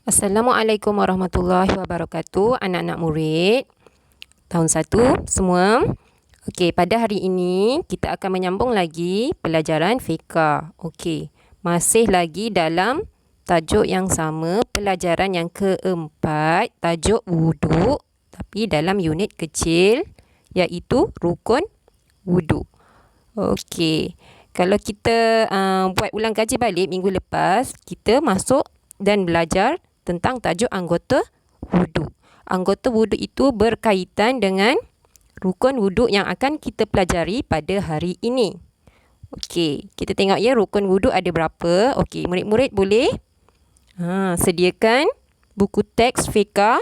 Assalamualaikum warahmatullahi wabarakatuh, anak-anak murid tahun 1 semua. Okey, pada hari ini kita akan menyambung lagi pelajaran fiqh. Okey, masih lagi dalam tajuk yang sama, pelajaran yang keempat, tajuk wuduk, tapi dalam unit kecil iaitu rukun wuduk. Okey, kalau kita buat ulang kaji balik minggu lepas, kita masuk dan belajar tentang tajuk anggota wuduk. Anggota wuduk itu berkaitan dengan rukun wuduk yang akan kita pelajari pada hari ini. Okey, kita tengok ya rukun wuduk ada berapa. Okey, murid-murid boleh sediakan buku teks fiqh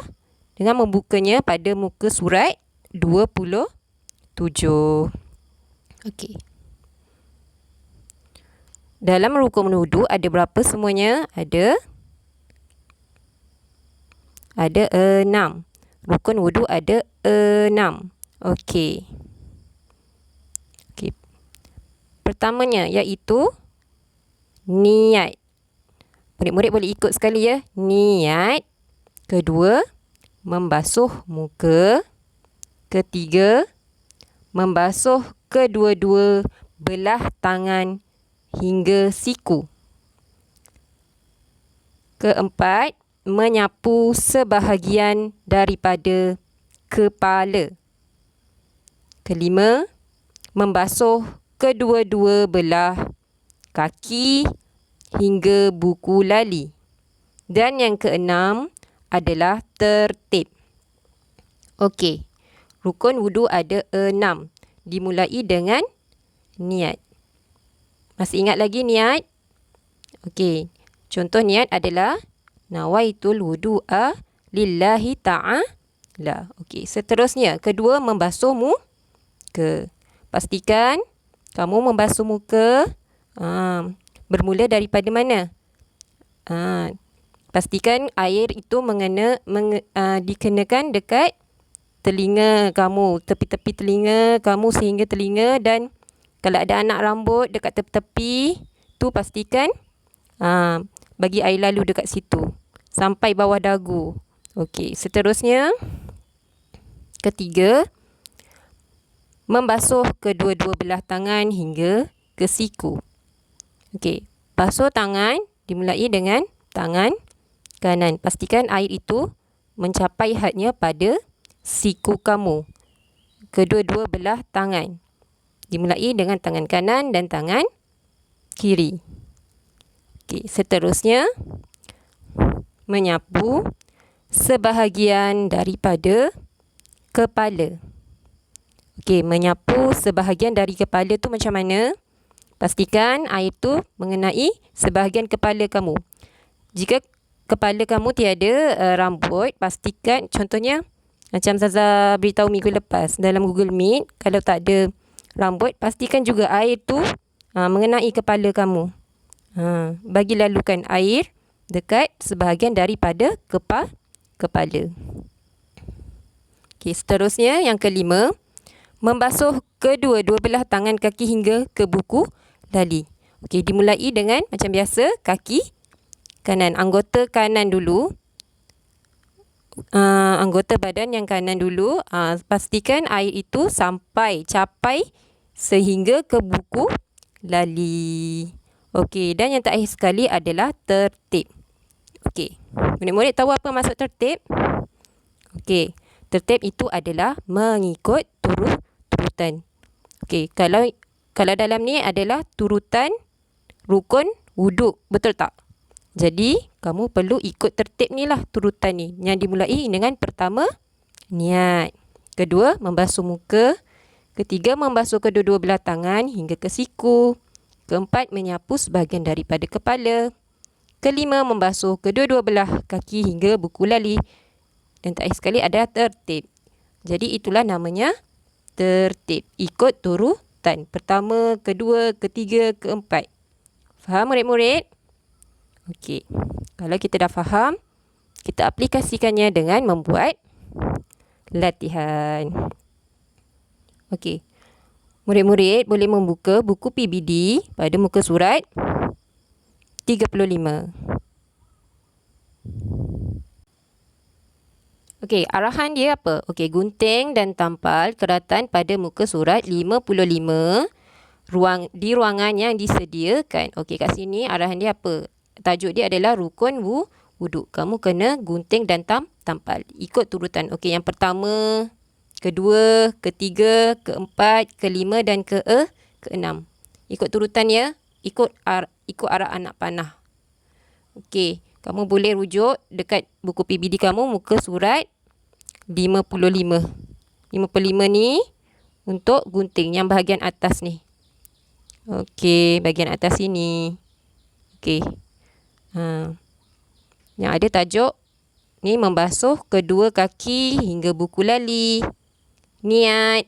dengan membukanya pada muka surat 27. Okey. Dalam rukun wuduk ada berapa semuanya? Ada 6. Rukun wuduk ada 6. Okey. Okey. Pertamanya iaitu niat. Murid-murid boleh ikut sekali ya. Niat. Kedua, membasuh muka. Ketiga, membasuh kedua-dua belah tangan hingga siku. Keempat, menyapu sebahagian daripada kepala. Kelima, membasuh kedua-dua belah kaki hingga buku lali. Dan yang keenam adalah tertib. Okey, rukun wuduk ada 6. Dimulai dengan niat. Masih ingat lagi niat? Okey, contoh niat adalah nawaitul wudu'a lillahi ta'ala. Okey, seterusnya kedua membasuh muka. Pastikan kamu membasuh muka bermula daripada mana? Pastikan air itu dikenakan dekat telinga kamu, tepi-tepi telinga kamu sehingga telinga, dan kalau ada anak rambut dekat tepi-tepi tu pastikan bagi air lalu dekat situ sampai bawah dagu. Okey, seterusnya ketiga, membasuh kedua-dua belah tangan hingga ke siku. Okey, basuh tangan dimulai dengan tangan kanan. Pastikan air itu mencapai hadnya pada siku kamu. Kedua-dua belah tangan. Dimulai dengan tangan kanan dan tangan kiri. Okey, seterusnya menyapu sebahagian daripada kepala. Okey, menyapu sebahagian dari kepala tu macam mana? Pastikan air tu mengenai sebahagian kepala kamu. Jika kepala kamu tiada rambut, pastikan, contohnya macam Zaza beritahu minggu lepas dalam Google Meet, kalau tak ada rambut, pastikan juga air tu mengenai kepala kamu. Bagi lalukan air dekat sebahagian daripada kepala. Okey, seterusnya yang kelima, membasuh kedua-dua belah tangan kaki hingga ke buku lali. Okey, dimulai dengan macam biasa kaki kanan, anggota kanan dulu. Anggota badan yang kanan dulu. Pastikan air itu capai sehingga ke buku lali. Okey, dan yang terakhir sekali adalah tertib. Okey, murid-murid tahu apa maksud tertib? Okey, tertib itu adalah mengikut turutan. Okey, kalau dalam ni adalah turutan rukun wuduk, betul tak? Jadi, kamu perlu ikut tertib ni lah, turutan ni. Yang dimulai dengan pertama, niat. Kedua, membasuh muka. Ketiga, membasuh kedua-dua belah tangan hingga ke siku. Keempat, menyapu sebahagian daripada kepala. Kelima, membasuh kedua-dua belah kaki hingga buku lali. Dan terakhir sekali adalah tertib. Jadi, itulah namanya tertib. Ikut turutan. Pertama, kedua, ketiga, keempat. Faham murid-murid? Okey, kalau kita dah faham, kita aplikasikannya dengan membuat latihan. Okey, murid-murid boleh membuka buku PBD pada muka surat 35. Okey, arahan dia apa? Okey, gunting dan tampal keratan pada muka surat 55 di ruangan yang disediakan. Okey, kat sini arahan dia apa? Tajuk dia adalah rukun wuduk. Kamu kena gunting dan tampal. Ikut turutan. Okey, yang pertama, kedua, ketiga, keempat, kelima dan keenam. Ikut turutan ya. Ikut arah anak panah. Okey, kamu boleh rujuk dekat buku PBD kamu muka surat 55. 55 ni untuk gunting yang bahagian atas ni. Okey, bahagian atas sini. Okey. Yang ada tajuk ni membasuh kedua kaki hingga buku lali. Niat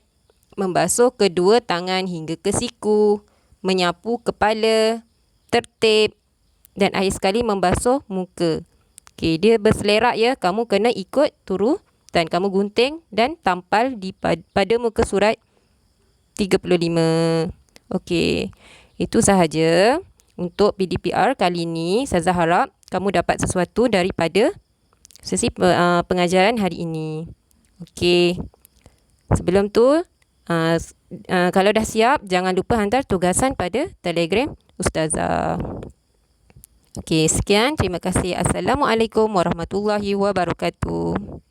membasuh kedua tangan hingga ke siku, menyapu kepala, tertib dan akhir sekali membasuh muka. Okey, dia berselerak ya. Kamu kena ikut dan kamu gunting dan tampal pada muka surat 35. Okey, itu sahaja untuk PDPR kali ini. Saya harap kamu dapat sesuatu daripada sesi pengajaran hari ini. Okey, sebelum tu, kalau dah siap, jangan lupa hantar tugasan pada Telegram Ustazah. Okey, sekian. Terima kasih. Assalamualaikum warahmatullahi wabarakatuh.